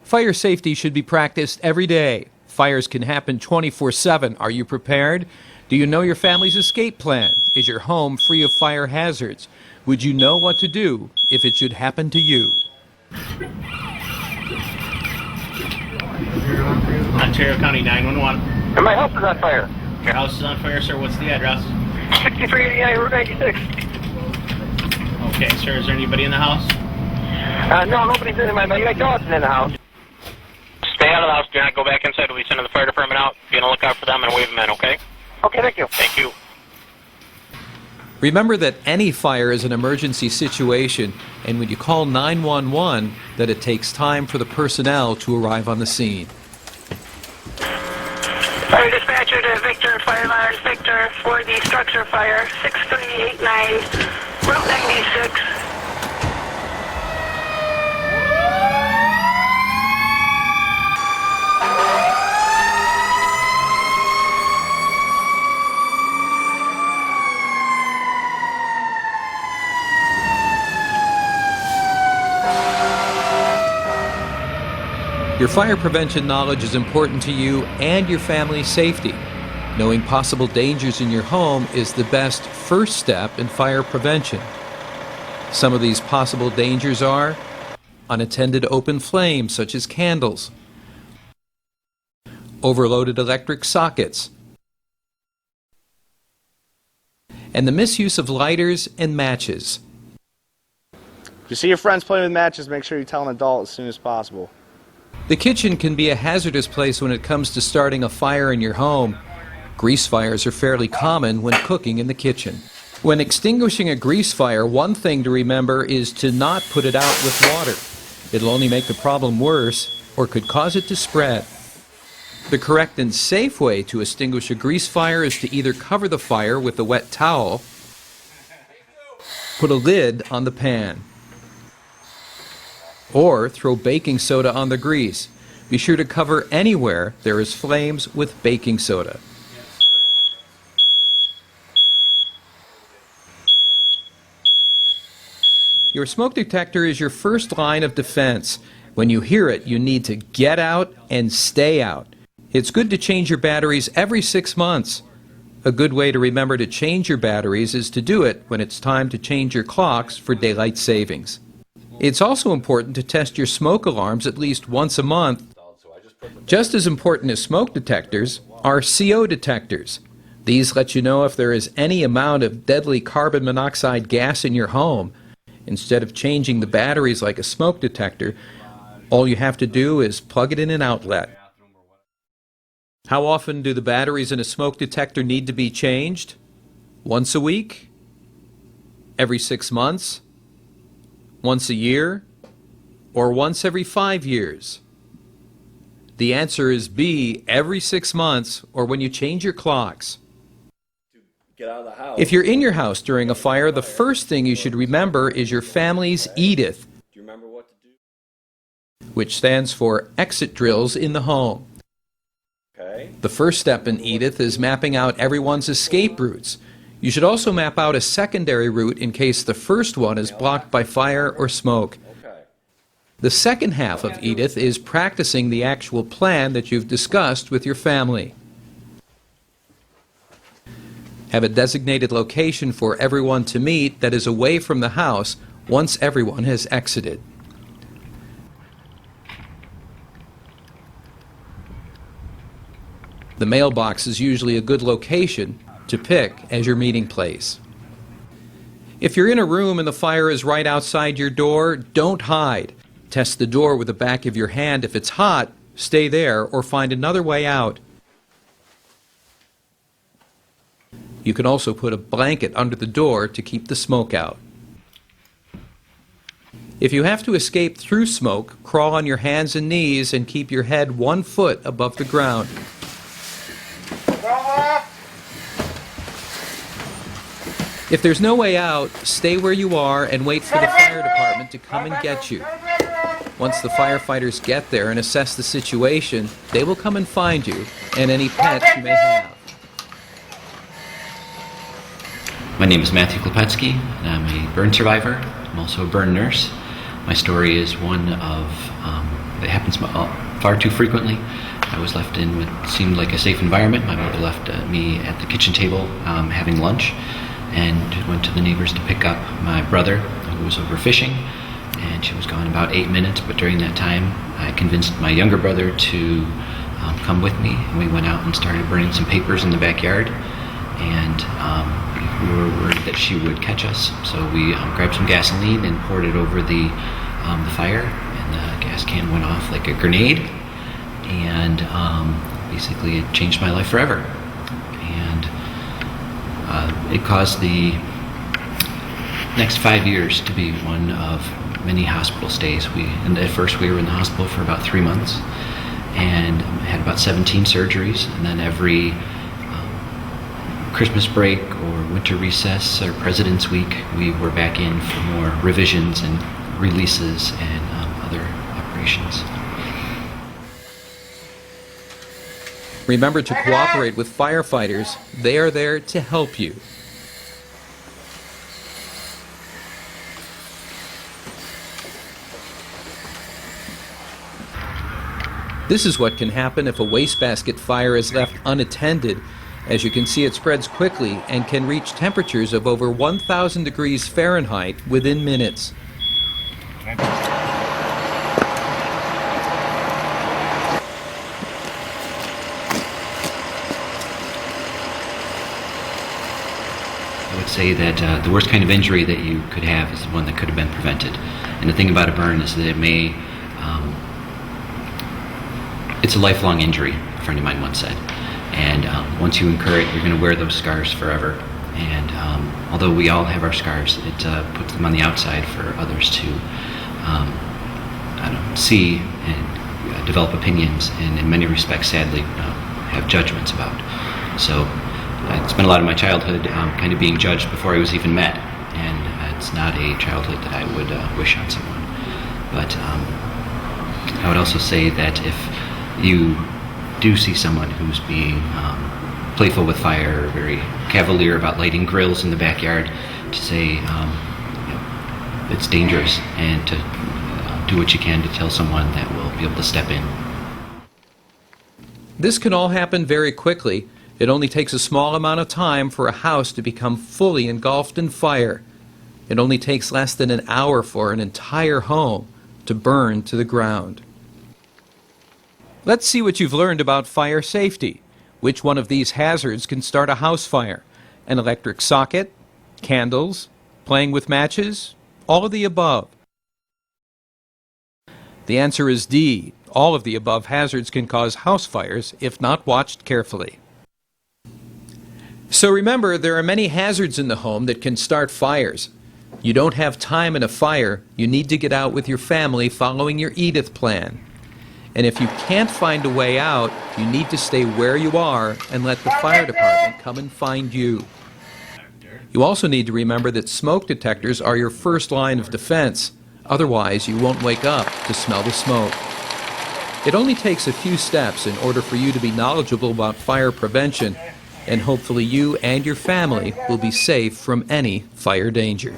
Fire safety should be practiced every day. Fires can happen 24/7. Are you prepared? Do you know your family's escape plan? Is your home free of fire hazards? Would you know what to do if it should happen to you? Ontario County 911. And my house is on fire. Your house is on fire, sir. What's the address? 6389 Route 96. Okay, sir. Is there anybody in the house? No, nobody's in my dog's in the house. Stay out of the house. Do not go back inside. We'll be sending the fire department out. Be on the lookout for them and wave them in, okay? Okay, thank you. Thank you. Remember that any fire is an emergency situation, and when you call 911, that it takes time for the personnel to arrive on the scene. Fire dispatcher to Victor, fire alarm Victor for the structure fire, 6389, Route 96. Your fire prevention knowledge is important to you and your family's safety. Knowing possible dangers in your home is the best first step in fire prevention. Some of these possible dangers are unattended open flames, such as candles, overloaded electric sockets, and the misuse of lighters and matches. If you see your friends playing with matches, make sure you tell an adult as soon as possible. The kitchen can be a hazardous place when it comes to starting a fire in your home. Grease fires are fairly common when cooking in the kitchen. When extinguishing a grease fire, one thing to remember is to not put it out with water. It'll only make the problem worse or could cause it to spread. The correct and safe way to extinguish a grease fire is to either cover the fire with a wet towel, put a lid on the pan, or throw baking soda on the grease. Be sure to cover anywhere there is flames with baking soda. Your smoke detector is your first line of defense. When you hear it, you need to get out and stay out. It's good to change your batteries every 6 months. A good way to remember to change your batteries is to do it when it's time to change your clocks for daylight savings. It's also important to test your smoke alarms at least once a month. Just as important as smoke detectors are CO detectors. These let you know if there is any amount of deadly carbon monoxide gas in your home. Instead of changing the batteries like a smoke detector, all you have to do is plug it in an outlet. How often do the batteries in a smoke detector need to be changed? Once a week? Every 6 months? Once a year? Or once every 5 years? The answer is B, every 6 months or when you change your clocks. Get out of the house. If you're in your house during a fire, the first thing you should remember is your family's EDITH, Do you remember what to do? which stands for exit drills in the home. Okay. The first step in EDITH is mapping out everyone's escape routes. You should also map out a secondary route in case the first one is blocked by fire or smoke. Okay. The second half of EDITH is practicing the actual plan that you've discussed with your family. Have a designated location for everyone to meet that is away from the house once everyone has exited. The mailbox is usually a good location to pick as your meeting place. If you're in a room and the fire is right outside your door, don't hide. Test the door with the back of your hand. If it's hot, stay there or find another way out. You can also put a blanket under the door to keep the smoke out. If you have to escape through smoke, crawl on your hands and knees and keep your head 1 foot above the ground. If there's no way out, stay where you are and wait for the fire department to come and get you. Once the firefighters get there and assess the situation, they will come and find you and any pets you may have. My name is Matthew Klepetsky, and I'm a burn survivor. I'm also a burn nurse. My story is one of it happens far too frequently. I was left in what seemed like a safe environment. My mother left me at the kitchen table having lunch, and went to the neighbors to pick up my brother, who was over fishing, and she was gone about 8 minutes. But during that time, I convinced my younger brother to come with me, and we went out and started burning some papers in the backyard. And we were worried that she would catch us, so we grabbed some gasoline and poured it over the fire, and the gas can went off like a grenade, and basically it changed my life forever. And it caused the next 5 years to be one of many hospital stays. And at first we were in the hospital for about 3 months, and had about 17 surgeries, and then every Christmas break or winter recess or President's Week, we were back in for more revisions and releases and other operations. Remember to cooperate with firefighters. They are there to help you. This is what can happen if a wastebasket fire is left unattended. As you can see, it spreads quickly and can reach temperatures of over 1,000 degrees Fahrenheit within minutes. I would say that the worst kind of injury that you could have is the one that could have been prevented. And the thing about a burn is that it may, it's a lifelong injury, a friend of mine once said. And once you incur it, you're going to wear those scars forever. And although we all have our scars, it puts them on the outside for others to see and develop opinions, and in many respects, sadly, have judgments about. So I spent a lot of my childhood kind of being judged before I was even met, and it's not a childhood that I would wish on someone. But I would also say that if you do see someone who's being playful with fire, or very cavalier about lighting grills in the backyard, to say it's dangerous, and to do what you can to tell someone that will be able to step in. This can all happen very quickly. It only takes a small amount of time for a house to become fully engulfed in fire. It only takes less than an hour for an entire home to burn to the ground. Let's see what you've learned about fire safety. Which one of these hazards can start a house fire? An electric socket? Candles? Playing with matches? All of the above. The answer is D. All of the above hazards can cause house fires if not watched carefully. So remember, there are many hazards in the home that can start fires. You don't have time in a fire. You need to get out with your family following your Edith plan. And if you can't find a way out, you need to stay where you are and let the fire department come and find you. You also need to remember that smoke detectors are your first line of defense. Otherwise, you won't wake up to smell the smoke. It only takes a few steps in order for you to be knowledgeable about fire prevention, and hopefully you and your family will be safe from any fire danger.